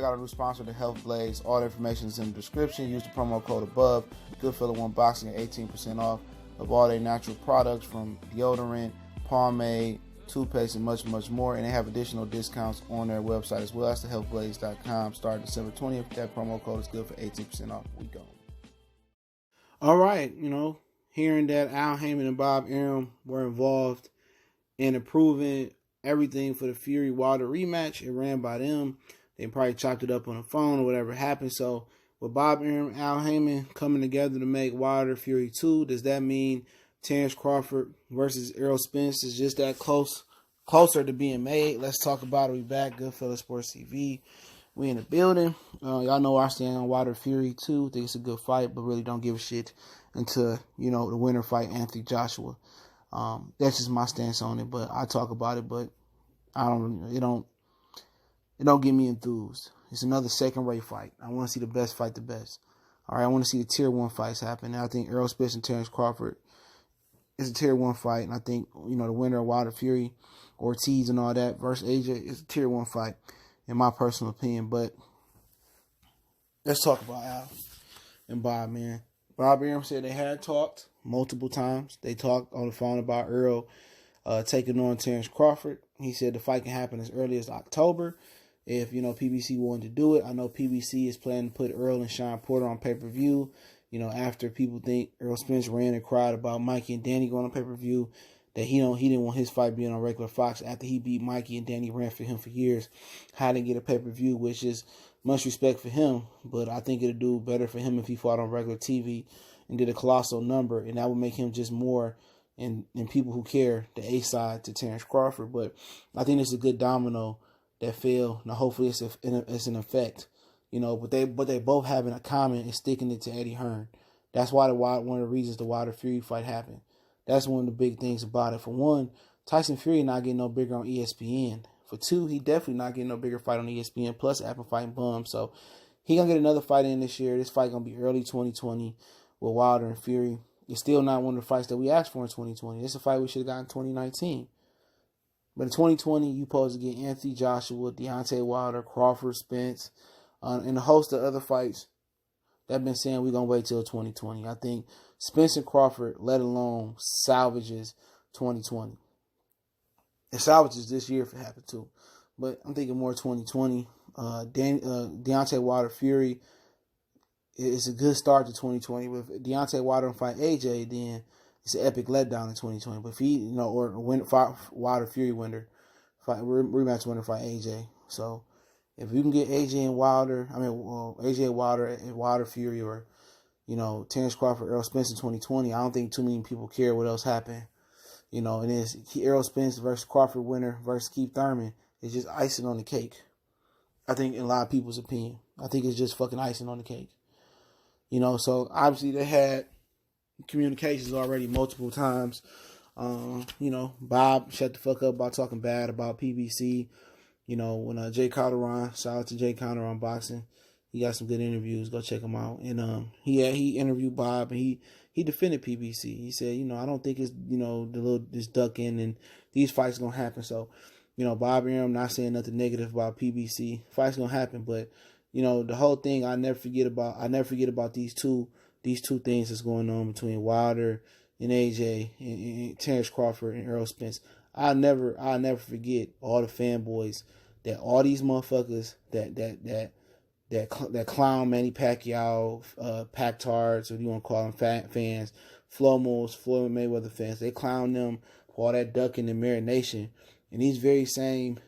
check out our new sponsor, the Health Blaze. All the information is in the description. Use the promo code above. Goodfellow Unboxing at 18% off of all their natural products from deodorant, pomade, toothpaste, and much, much more. And they have additional discounts on their website as well. That's thehealthblaze.com. Starting December 20th. That promo code is good for 18% off. We go. All right, hearing that Al Heyman and Bob Arum were involved in approving everything for the Fury Wilder rematch, it ran by them. They probably chopped it up on the phone or whatever happened. So with Bob Arum, Al Heyman coming together to make Wilder Fury 2, does that mean Terence Crawford versus Errol Spence is just that closer to being made? Let's talk about it. We back, Goodfellas Sports TV. We in the building. Y'all know I stand on Wilder Fury 2. Think it's a good fight, but really don't give a shit until, the winner fight Anthony Joshua. That's just my stance on it, but I talk about it, but it don't get me enthused. It's another second-rate fight. I want to see the best fight the best. All right, I want to see the Tier 1 fights happen. And I think Errol Spence and Terence Crawford is a Tier 1 fight. And I think, the winner of Wilder Fury, Ortiz and all that versus AJ is a Tier 1 fight, in my personal opinion. But let's talk about Al and Bob, man. Bob Arum said they had talked multiple times. They talked on the phone about Errol taking on Terence Crawford. He said the fight can happen as early as October if, PBC wanted to do it. I know PBC is planning to put Errol and Sean Porter on pay-per-view, after people think Errol Spence ran and cried about Mikey and Danny going on pay-per-view, that he didn't want his fight being on regular Fox after he beat Mikey and Danny ran for him for years. How to get a pay-per-view, which is much respect for him, but I think it'd do better for him if he fought on regular TV and did a colossal number, and that would make him just more and people who care, the A side to Terence Crawford. But I think it's a good domino that fell. Now hopefully it's an effect, But they both have in common is sticking it to Eddie Hearn. That's why one of the reasons the Wilder Fury fight happened. That's one of the big things about it. For one, Tyson Fury not getting no bigger on ESPN. For two, he definitely not getting no bigger fight on ESPN. Plus, Apple fighting bum, so he gonna get another fight in this year. This fight gonna be early 2020 with Wilder and Fury. It's still not one of the fights that we asked for in 2020. This is a fight we should have got in 2019. But in 2020, you supposed to get Anthony Joshua, Deontay Wilder, Crawford, Spence, and a host of other fights that have been saying we're going to wait till 2020. I think Spence and Crawford, let alone salvages 2020. It salvages this year if it happened too. But I'm thinking more 2020. Deontay Wilder Fury, it's a good start to 2020. With Deontay Wilder and fight AJ, then it's an epic letdown in 2020. But if he, or Wilder Fury winner, rematch winner fight AJ. So if you can get AJ and Wilder, AJ Wilder and Wilder Fury, or Terence Crawford, Errol Spence in 2020, I don't think too many people care what else happened. And it's Errol Spence versus Crawford winner versus Keith Thurman. It's just icing on the cake. I think in a lot of people's opinion, I think it's just fucking icing on the cake. So obviously they had communications already multiple times. Bob shut the fuck up about talking bad about PBC. When Jay Calderon, shout out to Jay Calderon Boxing, he got some good interviews. Go check him out. And he interviewed Bob, and he defended PBC. He said, I don't think it's this ducking and these fights gonna happen. So, Bob Arum not saying nothing negative about PBC. Fights gonna happen, but the whole thing I never forget about these two things that's going on between Wilder and AJ and Terence Crawford and Errol Spence. I'll never forget all the fanboys that all these motherfuckers that clown Manny Pacquiao, Pac-Tards, or you want to call them fans, Floyd Mayweather fans. They clown them for all that ducking and marination. And these very same,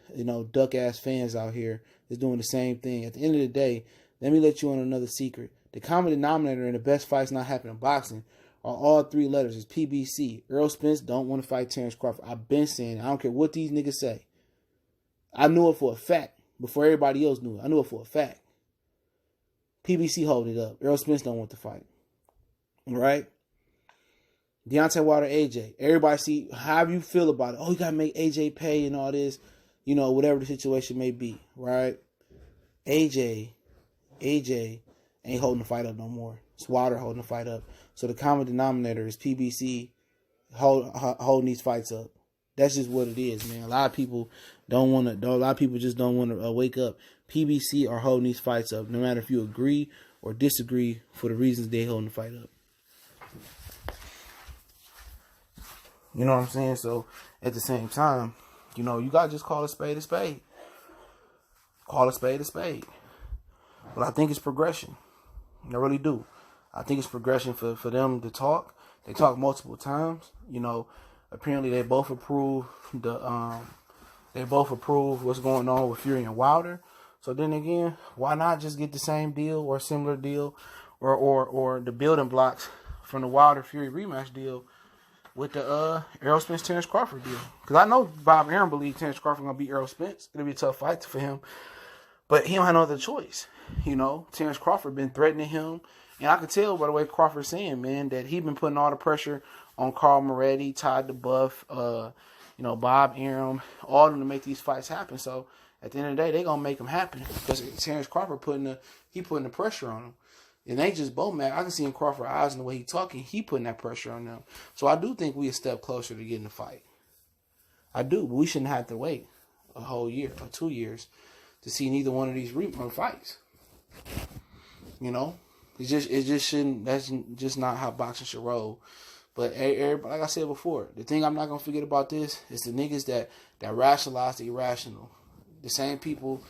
duck-ass fans out here is doing the same thing. At the end of the day, let me let you on another secret. The common denominator in the best fights not happening in boxing are all three letters. It's PBC. Errol Spence don't want to fight Terence Crawford. I've been saying it. I don't care what these niggas say. I knew it for a fact before everybody else knew it. I knew it for a fact. PBC holding it up. Errol Spence don't want to fight. All right? Deontay Wilder, AJ. Everybody see how you feel about it. Oh, you got to make AJ pay and all this. Whatever the situation may be. Right? AJ ain't holding the fight up no more. It's Wilder holding the fight up. So the common denominator is PBC holding these fights up. That's just what it is, man. A lot of people just don't want to wake up. PBC are holding these fights up, no matter if you agree or disagree for the reasons they holding the fight up. You know what I'm saying? So at the same time, you know, you gotta just call a spade a spade. Call a spade a spade. But I think it's progression. I really do. I think it's progression for them to talk. They talk multiple times. You know, apparently they both approve what's going on with Fury and Wilder. So then again, why not just get the same deal or similar deal or the building blocks from the Wilder Fury rematch deal with the Errol Spence Terence Crawford deal? Because I know Bob Arum believes Terence Crawford gonna beat Errol Spence. It'll be a tough fight for him, but he don't have no other choice. You know, Terence Crawford been threatening him, and I can tell by the way Crawford's saying, man, that he been putting all the pressure on Carl Moretti, Todd DeBuff, you know, Bob Arum, all of them to make these fights happen. So at the end of the day, they gonna make them happen because Terence Crawford putting the pressure on them. And they just both mad. I can see in Crawford's eyes and the way he talking, he putting that pressure on them. So I do think we a step closer to getting the fight. I do, but we shouldn't have to wait a whole year or 2 years to see neither one of these fights. You know, it just shouldn't. That's just not how boxing should roll. But everybody, like I said before, the thing I'm not gonna forget about this is the niggas that rationalize the irrational. The same people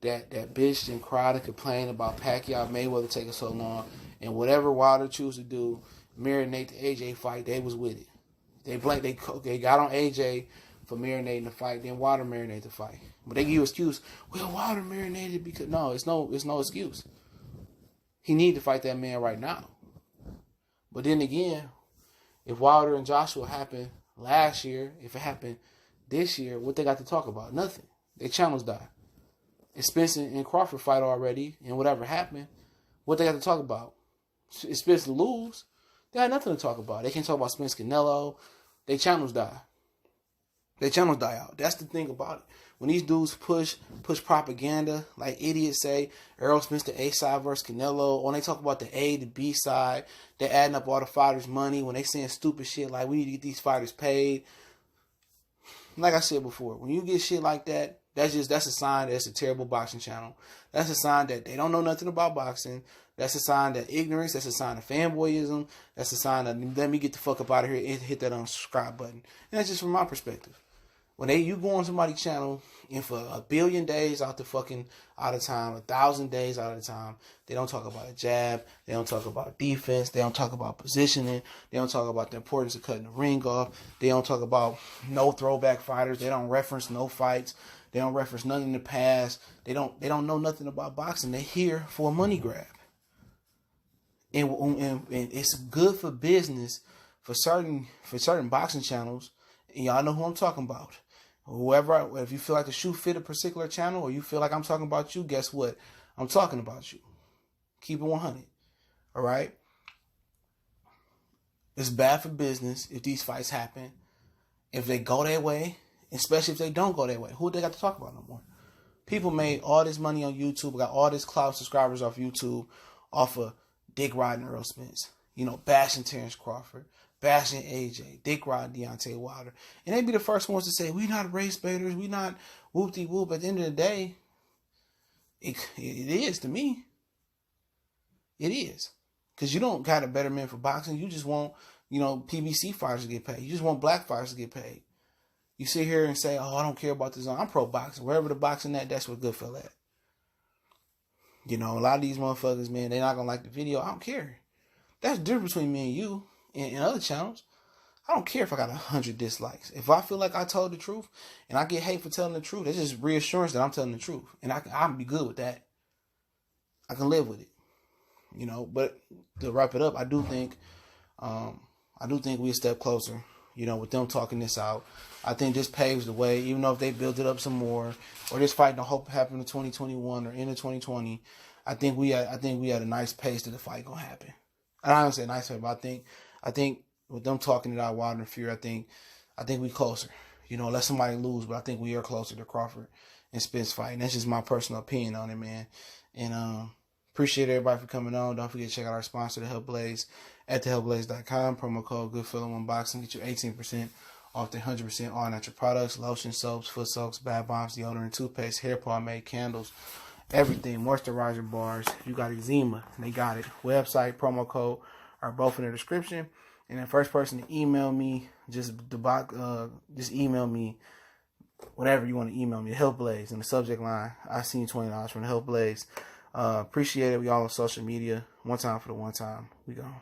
that bitched and cried and complained about Pacquiao Mayweather taking so long, and whatever Wilder choose to do, marinate the AJ fight, they was with it. They got on AJ for marinating the fight, then Wilder marinated the fight. But they give you an excuse, well, Wilder marinated because it's no excuse. He need to fight that man right now. But then again, if Wilder and Joshua happened last year, if it happened this year, what they got to talk about? Nothing. Their channels die. If Spence and Crawford fight already, and whatever happened, what they got to talk about? If Spence lose, they had nothing to talk about. They can't talk about Spence Canelo. Their channels die. Their channels die out. That's the thing about it. When these dudes push propaganda, like idiots say, Errol Spence the A side versus Canelo, when they talk about the A, the B side, they're adding up all the fighters' money. When they saying stupid shit like we need to get these fighters paid. Like I said before, when you get shit like that, that's a sign that it's a terrible boxing channel. That's a sign that they don't know nothing about boxing. That's a sign that ignorance. That's a sign of fanboyism. That's a sign that let me get the fuck up out of here and hit that unsubscribe button. And that's just from my perspective. When you go on somebody's channel and for 1 billion days out of time, 1,000 days out of the time, they don't talk about a jab, they don't talk about defense, they don't talk about positioning, they don't talk about the importance of cutting the ring off, they don't talk about no throwback fighters, they don't reference no fights, they don't reference nothing in the past, they don't know nothing about boxing. They're here for a money grab. And it's good for business for certain boxing channels, and y'all know who I'm talking about. If you feel like the shoe fit a particular channel or you feel like I'm talking about you, guess what? I'm talking about you. Keep it 100. All right? It's bad for business if these fights happen. If they go their way, especially if they don't go their way, who they got to talk about no more? People made all this money on YouTube, got all this clout subscribers off YouTube, off of dick riding Earl Spence, bashing Terence Crawford, bashing AJ, dick riding Deontay Wilder. And they be the first ones to say, we not race baiters, we not whoop-de-whoop. At the end of the day, it is to me. It is. Because you don't got a better man for boxing. You just want, PBC fighters to get paid. You just want black fighters to get paid. You sit here and say, oh, I don't care about this. I'm pro-boxing. Wherever the boxing at, that's what good feel at. A lot of these motherfuckers, man, they're not going to like the video. I don't care. That's the difference between me and you and other channels. I don't care if I got 100 dislikes. If I feel like I told the truth and I get hate for telling the truth, that's just reassurance that I'm telling the truth. And I'll be good with that. I can live with it. But to wrap it up, I do think we a step closer, with them talking this out. I think this paves the way, even though if they build it up some more, or this fight don't hope happen in 2021 or into 2020, I think we had a nice pace that the fight gonna happen. And I don't say nice fight, but I think with them talking it out, Wilder and Fury, I think we closer. Let somebody lose, but I think we are closer to Crawford and Spence fight. And that's just my personal opinion on it, man. And appreciate everybody for coming on. Don't forget to check out our sponsor, The Help Blaze, at thehelpblaze.com. Promo code GoodFeelingOneBoxing. Get you 18% off the 100% all natural products, lotion, soaps, foot soaks, bath bombs, deodorant, toothpaste, hair pomade, candles, everything, moisturizer bars. If you got eczema, they got it. Website, promo code are both in the description. And the first person to email me, just email me whatever you want to email me. Health Blaze in the subject line. I seen $20 from the Health Blaze. Appreciate it. We all on social media. One time for the one time. We gone.